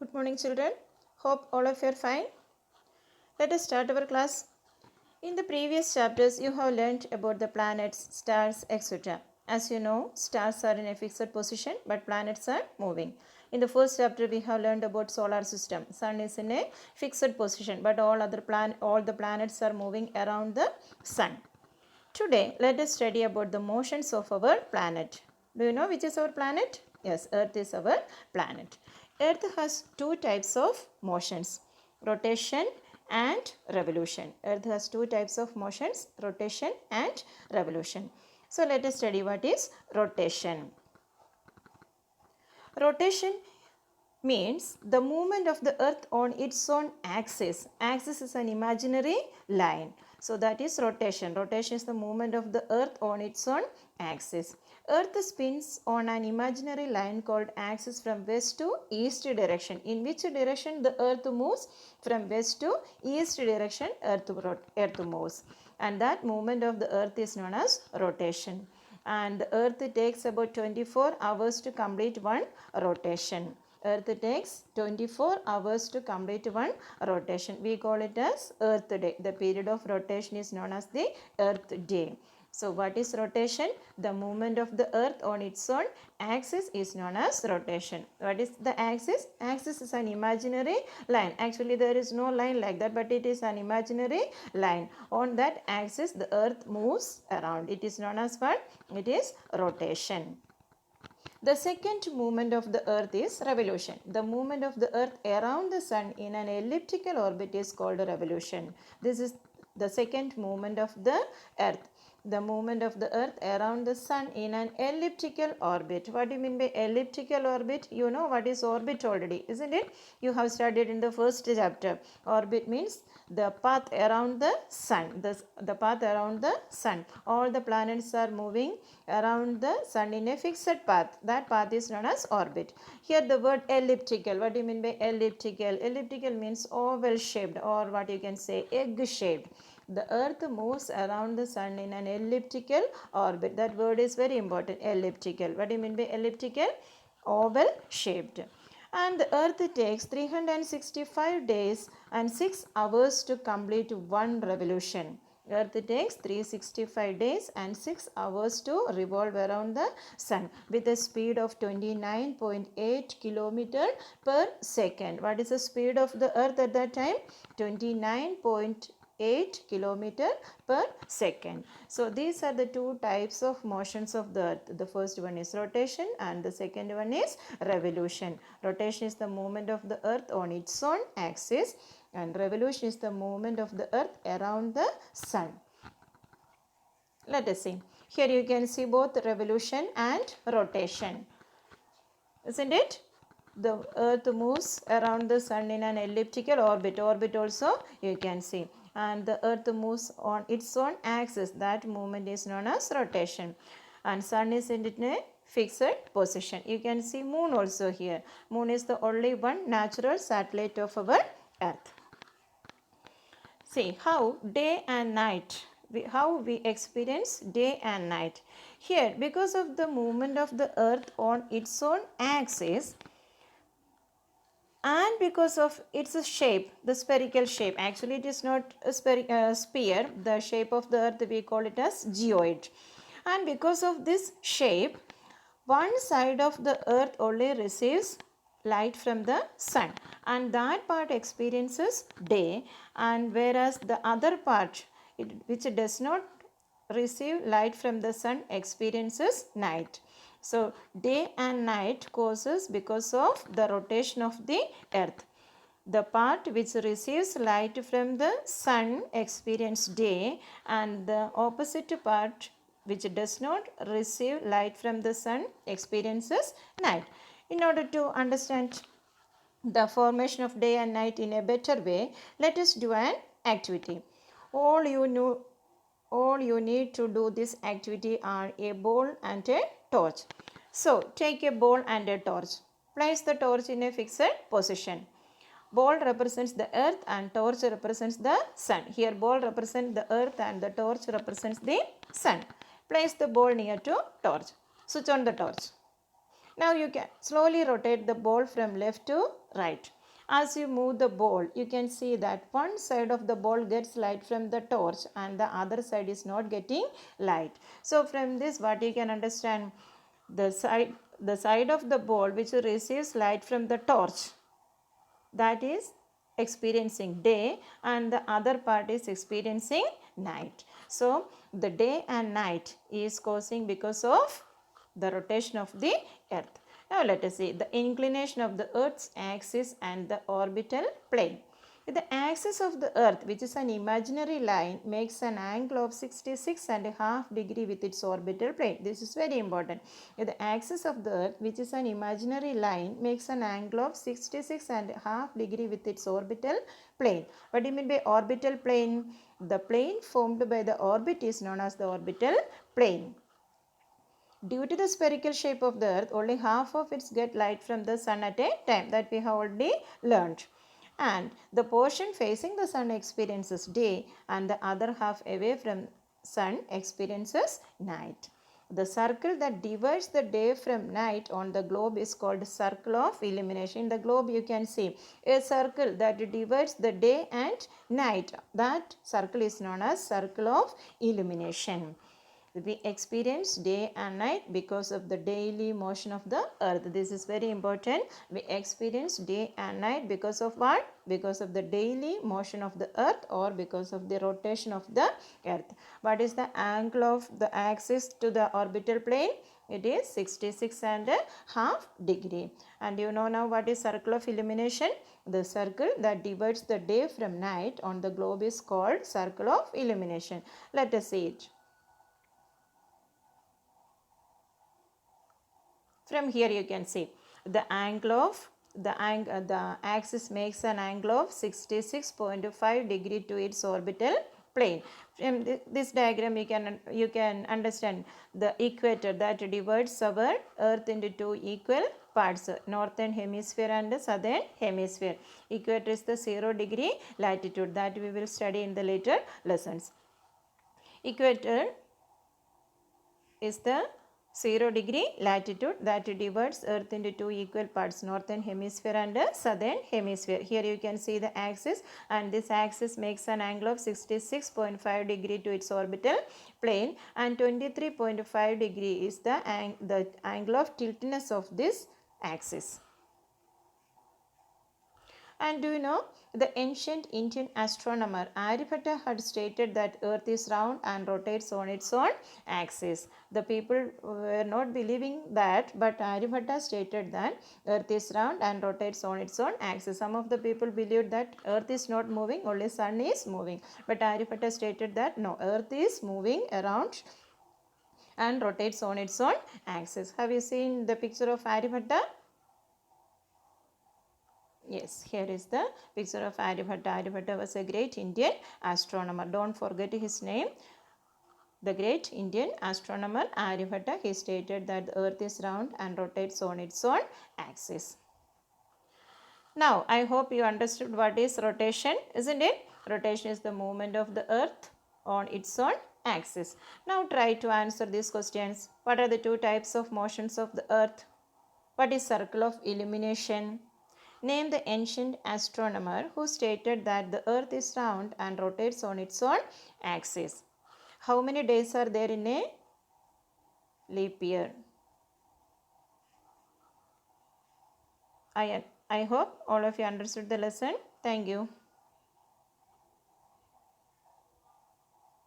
Good morning, children. Hope all of you are fine. Let us start our class. In the previous chapters, you have learnt about the planets, stars, etc. As you know, stars are in a fixed position, but planets are moving. In the first chapter, we have learned about solar system. Sun is in a fixed position, but all the planets are moving around the sun. Today, let us study about the motions of our planet. Do you know which is our planet? Yes, Earth is our planet. Earth has two types of motions, rotation and revolution. Earth has two types of motions, rotation and revolution. So, let us study what is rotation. Rotation means the movement of the earth on its own axis. Axis is an imaginary line. So that is rotation. Rotation is the movement of the earth on its own axis. Earth spins on an imaginary line called axis from west to east direction. In which direction the earth moves? From west to east direction earth moves. And that movement of the earth is known as rotation. And the earth takes about 24 hours to complete one rotation. Earth takes 24 hours to complete one rotation. We call it as Earth Day. The period of rotation is known as the Earth Day. So what is rotation? The movement of the earth on its own axis is known as rotation. What is the axis? Axis is an imaginary line. Actually there is no line like that, but it is an imaginary line. On that axis the earth moves around. It is known as what? It is rotation. The second movement of the earth is revolution. The movement of the earth around the sun in an elliptical orbit is called a revolution. This is the second movement of the earth. The movement of the earth around the sun in an elliptical orbit. What do you mean by elliptical orbit? You know what is orbit already, isn't it? You have studied in the first chapter. Orbit means the path around the sun. The path around the sun. All the planets are moving around the sun in a fixed path. That path is known as orbit. Here the word elliptical. What do you mean by elliptical? Elliptical means oval shaped, or what you can say egg shaped. The earth moves around the sun in an elliptical orbit. That word is very important. Elliptical. What do you mean by elliptical? Oval shaped. And the earth takes 365 days and 6 hours to complete one revolution. Earth takes 365 days and 6 hours to revolve around the sun with a speed of 29.8 km per second. What is the speed of the earth at that time? 29.8 km per second. So these are the two types of motions of the earth. The first one is rotation and the second one is revolution. Rotation is the movement of the earth on its own axis, and revolution is the movement of the earth around the sun. Let us see. Here you can see both revolution and rotation. Isn't it? The earth moves around the sun in an elliptical orbit. Orbit also you can see. And the earth moves on its own axis. That movement is known as rotation. And sun is in a fixed position. You can see moon also here. Moon is the only one natural satellite of our earth. See how day and night, how we experience day and night. Here, because of the movement of the earth on its own axis, and because of its shape, the spherical shape, actually it is not a sphere, the shape of the earth we call it as geoid. And because of this shape, one side of the earth only receives light from the sun, and that part experiences day, and whereas the other part which does not receive light from the sun experiences night. So day and night causes because of the rotation of the earth. The part which receives light from the sun experiences day, and the opposite part which does not receive light from the sun experiences night. In order to understand the formation of day and night in a better way, let us do an activity. All you need to do this activity are a ball and a torch. So take a ball and a torch. Place the torch in a fixed position. Ball represents the earth and torch represents the sun. Here ball represents the earth and the torch represents the sun. Place the ball near to torch. Switch on the torch. Now you can slowly rotate the ball from left to right. As you move the ball, you can see that one side of the ball gets light from the torch and the other side is not getting light. So from this what you can understand, the side of the ball which receives light from the torch, that is experiencing day, and the other part is experiencing night. So the day and night is causing because of the rotation of the earth. Now let us see the inclination of the earth's axis and the orbital plane. The axis of the earth, which is an imaginary line, makes an angle of 66.5 degree with its orbital plane. This is very important. The axis of the earth, which is an imaginary line, makes an angle of 66.5 degree with its orbital plane. What do you mean by orbital plane? The plane formed by the orbit is known as the orbital plane. Due to the spherical shape of the earth, only half of it gets light from the sun at a time. That we have already learned. And the portion facing the sun experiences day and the other half away from sun experiences night. The circle that divides the day from night on the globe is called circle of illumination. In the globe you can see a circle that divides the day and night. That circle is known as circle of illumination. We experience day and night because of the daily motion of the earth. This is very important. We experience day and night because of what? Because of the daily motion of the earth or because of the rotation of the earth. What is the angle of the axis to the orbital plane? It is 66.5 degree. And you know now what is circle of illumination? The circle that divides the day from night on the globe is called circle of illumination. Let us see it. From here you can see the angle of the axis makes an angle of 66.5 degree to its orbital plane. From this diagram you can understand the equator that divides our earth into two equal parts, northern hemisphere and southern hemisphere. Equator is the 0 degree latitude that we will study in the later lessons. Equator is the 0 degree latitude that divides earth into two equal parts, northern hemisphere and southern hemisphere. Here you can see the axis, and this axis makes an angle of 66.5 degree to its orbital plane, and 23.5 degree is the angle of tiltness of this axis. And do you know, the ancient Indian astronomer Aryabhatta had stated that earth is round and rotates on its own axis. The people were not believing that, but Aryabhatta stated that earth is round and rotates on its own axis. Some of the people believed that earth is not moving, only sun is moving. But Aryabhatta stated that no, earth is moving around and rotates on its own axis. Have you seen the picture of Aryabhatta? Yes, here is the picture of Aryabhatta. Aryabhatta was a great Indian astronomer. Don't forget his name. The great Indian astronomer Aryabhatta, he stated that the earth is round and rotates on its own axis. Now, I hope you understood what is rotation, isn't it? Rotation is the movement of the earth on its own axis. Now, try to answer these questions. What are the two types of motions of the earth? What is circle of illumination? Name the ancient astronomer who stated that the earth is round and rotates on its own axis. How many days are there in a leap year? I hope all of you understood the lesson. Thank you.